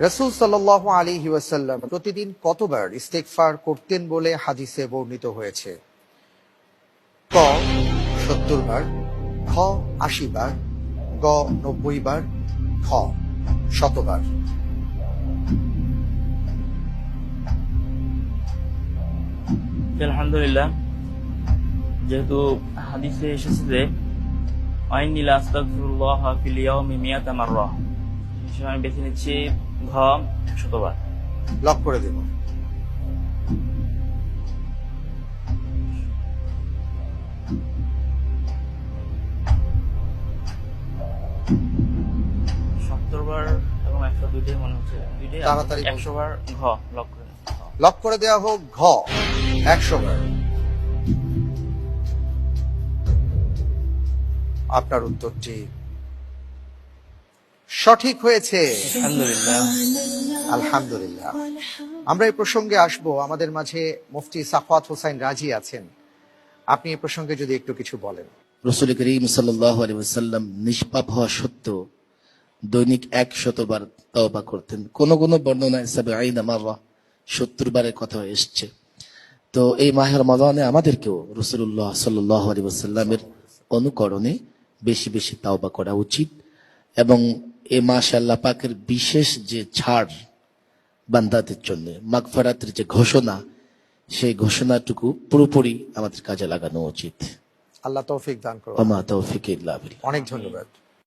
রাসূল সাল্লাল্লাহু আলাইহি ওয়াসাল্লাম প্রতিদিন কতবার ইস্তেগফার করতেন বলে হাদিসে বর্ণিত হয়েছে? ক ৭০ বার, খ ৮০ বার, গ ৯০ বার, খ ১০০ বার। আলহামদুলিল্লাহ, যেহেতু হাদিসে এসেছে যে আইনি লা আস্তাগফিরুল্লাহ ফিল ইয়াউমি মিয়াতা মাররা, সেটা আমি বেছে নিচ্ছি ঘ ১০০ বার। লক করে দেব। বার এবং ১০০ দুইটাই মনে হচ্ছে, দুইটাই তাড়াতাড়ি ১০০ বার। ঘ লক করে নিন। লক করে দেওয়া হোক ঘ ১০০ বার। আপনার উত্তরটি সঠিক হয়েছে। আলহামদুলিল্লাহ। আলহামদুলিল্লাহ। আমরা এই প্রসঙ্গে আসব। আমাদের মাঝে মুফতি সাখাওয়াত হোসাইন রাজি আছেন, আপনি এই প্রসঙ্গে যদি একটু কিছু বলেন। রাসূল করিম সাল্লাল্লাহু আলাইহি ওয়াসাল্লাম নিষ্পাপ হওয়া সত্ত্বেও দৈনিক ১০০ বার তওবা করতেন। কোন কোন বর্ণনায় ৭০ মাররা ৭০ বারের কথা এসেছে। তো এই মাহে রমাদানে আমাদেরকেও রাসূলুল্লাহ সাল্লাল্লাহু আলাইহি ওয়াসাল্লামের অনুকরণে বেশি বেশি তওবা করা উচিত এবং এই মাসে আল্লাহ পাকের বিশেষ যে ছাড় বান্দাদের জন্য, মাগফিরাতের যে ঘোষণা, সেই ঘোষণাটুকু পুরোপুরি আমাদের কাজে লাগানো উচিত। আল্লাহ তৌফিক দান করুন। ওয়া মা তাওফীকি ইল্লা বিল্লাহ। অনেক ধন্যবাদ।